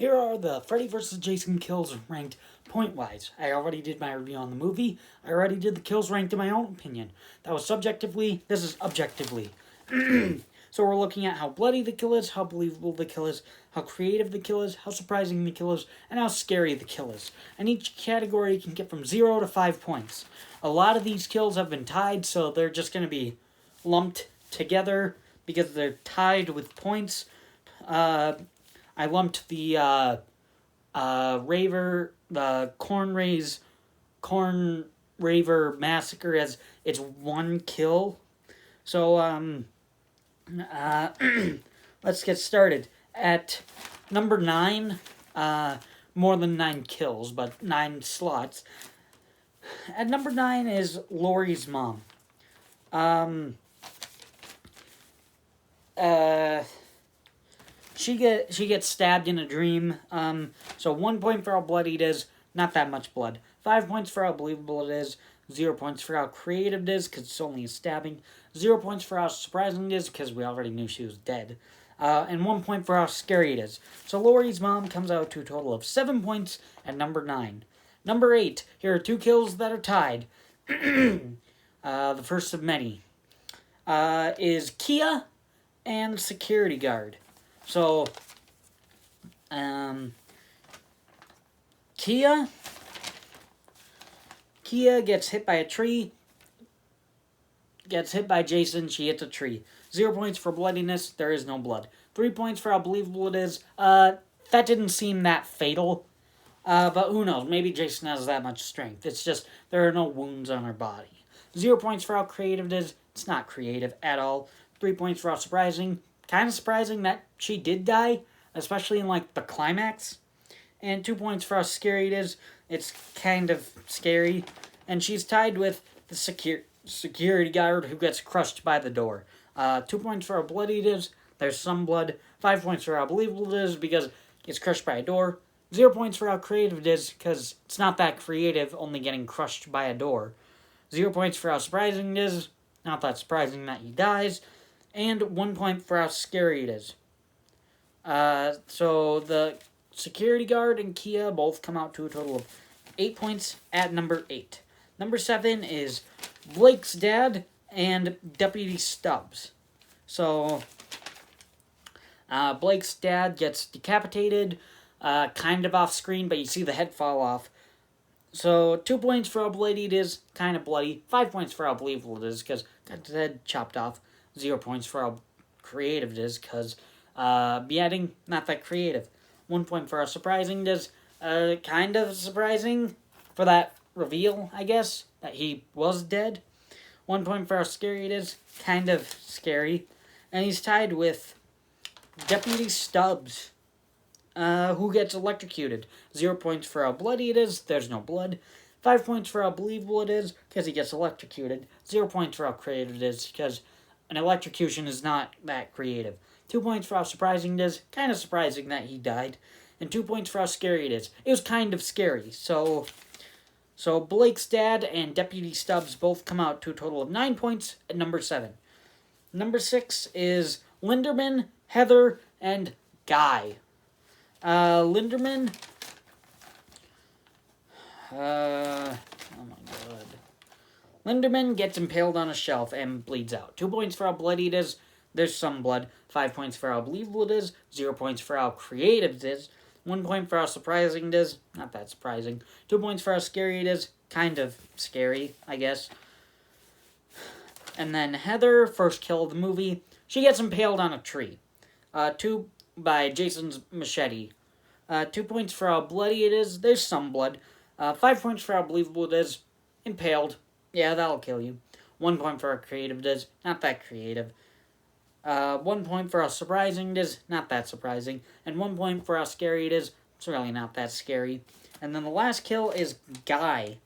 Here are the Freddy vs. Jason kills ranked point-wise. I already did my review on the movie. I already did the kills ranked in my own opinion. That was subjectively. This is objectively. So we're looking at how bloody the kill is, how believable the kill is, how creative the kill is, how surprising the kill is, and how scary the kill is. And each category can get from 0 to 5 points. A lot of these kills have been tied, so they're just going to be lumped together because they're tied with points. I lumped the Corn Raver Massacre as it's one kill. So, let's get started. At number 9, more than 9 kills, but 9 slots. At number 9 is Lori's mom. She gets stabbed in a dream. So 1 point for how bloody it is. Not that much blood. 5 points for how believable it is. 0 points for how creative it is, because it's only a stabbing. 0 points for how surprising it is, because we already knew she was dead. And 1 point for how scary it is. So Lori's mom comes out to a total of 7 points at number 9. Number 8, here are 2 kills that are tied. The first of many is Kia and security guard. So, Kia gets hit by a tree, gets hit by Jason, she hits a tree. 0 points for bloodiness, there is no blood. 3 points for how believable it is. That didn't seem that fatal, but who knows, maybe Jason has that much strength. It's just, there are no wounds on her body. 0 points for how creative it is, it's not creative at all. 3 points for how surprising, kind of surprising that she did die, especially in, like, the climax. And 2 points for how scary it is. It's kind of scary. And she's tied with the security guard who gets crushed by the door. 2 points for how bloody it is. There's some blood. 5 points for how believable it is because it's crushed by a door. 0 points for how creative it is because it's not that creative, only getting crushed by a door. 0 points for how surprising it is. Not that surprising that he dies. And 1 point for how scary it is. So the security guard and Kia both come out to a total of 8 points at number 8. Number 7 is Blake's dad and Deputy Stubbs. So, Blake's dad gets decapitated, kind of off screen, but you see the head fall off. So, 2 points for how bloody it is, kind of bloody. 5 points for how believable it is, because got his head chopped off. 0 points for how creative it is, because beheading, not that creative. 1 point for how surprising it is, kind of surprising for that reveal, I guess, that he was dead. 1 point for how scary it is, kind of scary. And he's tied with Deputy Stubbs, who gets electrocuted. 0 points for how bloody it is, there's no blood. 5 points for how believable it is, because he gets electrocuted. 0 points for how creative it is, because an electrocution is not that creative. 2 points for how surprising it is, kind of surprising that he died. And 2 points for how scary it is. It was kind of scary. So Blake's dad and Deputy Stubbs both come out to a total of 9 points at number 7. Number 6 is Linderman, Heather, and Guy. Linderman... oh my god. Linderman gets impaled on a shelf and bleeds out. 2 points for how bloody it is. There's some blood. 5 points for how believable it is. 0 points for how creative it is. 1 point for how surprising it is. Not that surprising. 2 points for how scary it is. Kind of scary, I guess. And then Heather, first kill of the movie. She gets impaled on a tree. 2 by Jason's machete. 2 points for how bloody it is. There's some blood. 5 points for how believable it is. Impaled. Yeah, that'll kill you. 1 point for how creative it is. Not that creative. 1 point for how surprising it is. Not that surprising. And 1 point for how scary it is. It's really not that scary. And then the last kill is Guy.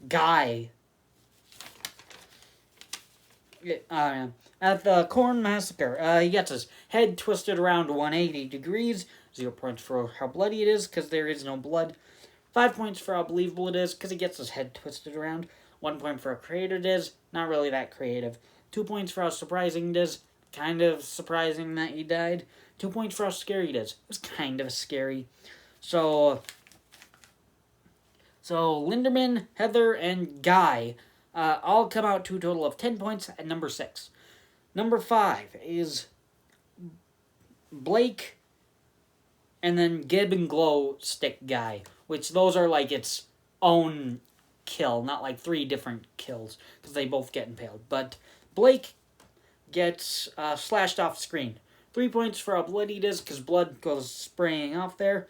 Guy. At the Corn Massacre, he gets his head twisted around 180 degrees. 0 points for how bloody it is, because there is no blood. 5 points for how believable it is, because he gets his head twisted around. 1 point for how creative it is. Not really that creative. 2 points for how surprising it is. kind of surprising that he died. 2 points for how scary it is. It was kind of scary. So Linderman, Heather, and Guy all come out to a total of 10 points at number 6. Number 5 is Blake, and then Gib and Glow Stick Guy, which those are like its own kill, not like 3 different kills, because they both get impaled. But Blake gets slashed off screen. 3 points for how bloody it is, because blood goes spraying off there.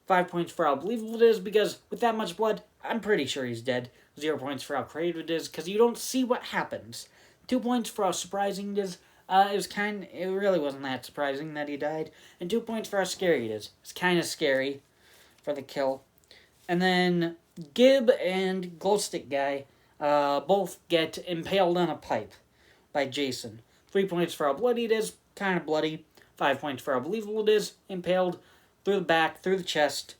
5 points for how believable it is, because with that much blood, I'm pretty sure he's dead. 0 points for how creative it is, because you don't see what happens. 2 points for how surprising it is. It really wasn't that surprising that he died. And 2 points for how scary it is. It's kind of scary for the kill. And then Gib and Glowstick Guy both get impaled on a pipe by Jason. 3 points for how bloody it is. Kind of bloody. 5 points for how believable it is. Impaled through the back, through the chest.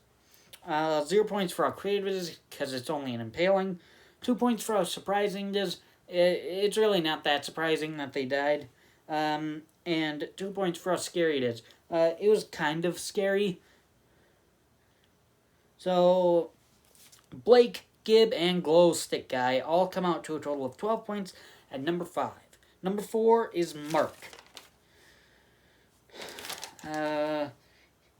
0 points for how creative it is, because it's only an impaling. 2 points for how surprising it is. It's really not that surprising that they died. And 2 points for how scary it is. It was kind of scary. So, Blake, Gib, and Glow Stick Guy all come out to a total of 12 points at number 5. Number 4 is Mark.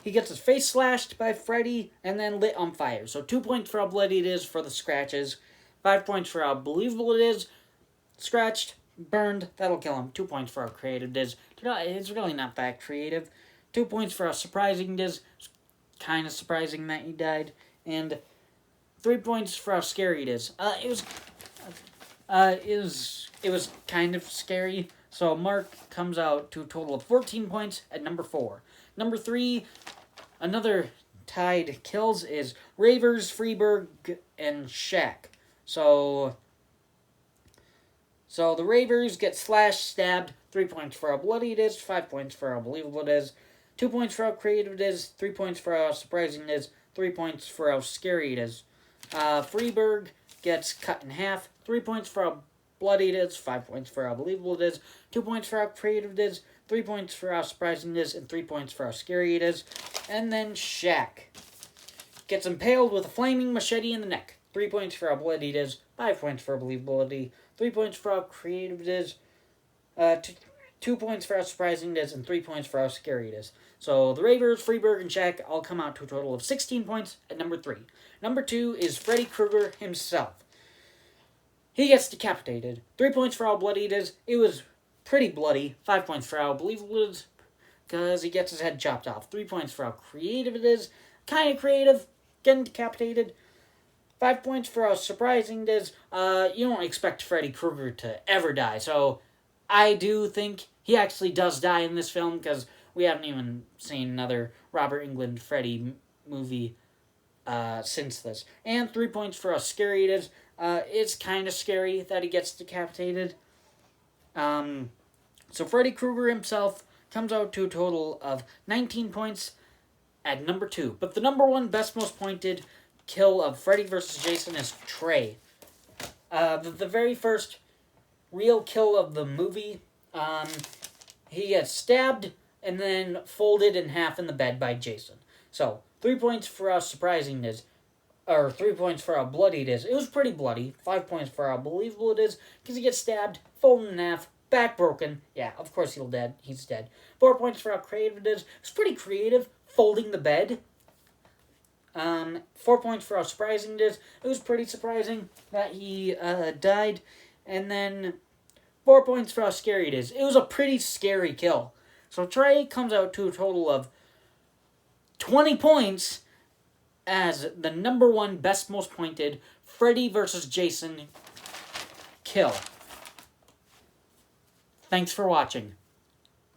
He gets his face slashed by Freddy and then lit on fire. So 2 points for how bloody it is for the scratches. 5 points for how believable it is. Scratched, burned, that'll kill him. 2 points for how creative it is. It's really not that creative. 2 points for how surprising it is. It's kind of surprising that he died. And 3 points for how scary it is. It was kind of scary. So Mark comes out to a total of 14 points at number 4. Number 3, another tied kills is Ravers, Freeberg, and Shaq. So the Ravers get slashed, stabbed. 3 points for how bloody it is. 5 points for how believable it is. 2 points for how creative it is. 3 points for how surprising it is. 3 points for how scary it is. Freeberg gets cut in half. 3 points for how bloody it is. 5 points for how believable it is. 2 points for how creative it is. 3 points for how surprising it is. And 3 points for how scary it is. And then Shaq gets impaled with a flaming machete in the neck. 3 points for how bloody it is. 5 points for believability. 3 points for how creative it is. 2 points for how surprising it is. And 3 points for how scary it is. So the Ravers, Freeberg, and Shaq all come out to a total of 16 points at number 3. Number 2 is Freddy Krueger himself. He gets decapitated. 3 points for how bloody it is. It was pretty bloody. 5 points for how believable it is, because he gets his head chopped off. 3 points for how creative it is. Kind of creative. Getting decapitated. 5 points for how surprising it is. You don't expect Freddy Krueger to ever die. So I do think he actually does die in this film, because we haven't even seen another Robert Englund Freddy movie since this. And 3 points for how scary it is. It's kind of scary that he gets decapitated. So Freddy Krueger himself comes out to a total of 19 points at number 2. But the number 1 best most pointed kill of Freddy vs. Jason is Trey. The very first real kill of the movie, he gets stabbed and then folded in half in the bed by Jason. So, 3 points for how surprising it is. Or 3 points for how bloody it is. It was pretty bloody. 5 points for how believable it is, because he gets stabbed, folded in half, back broken. Yeah, of course he's dead. 4 points for how creative it is. It's pretty creative, folding the bed. 4 points for how surprising it is. It was pretty surprising that he died. And then 4 points for how scary it is. It was a pretty scary kill. So Trey comes out to a total of 20 points as the number 1 best most pointed Freddy vs. Jason kill. Thanks for watching.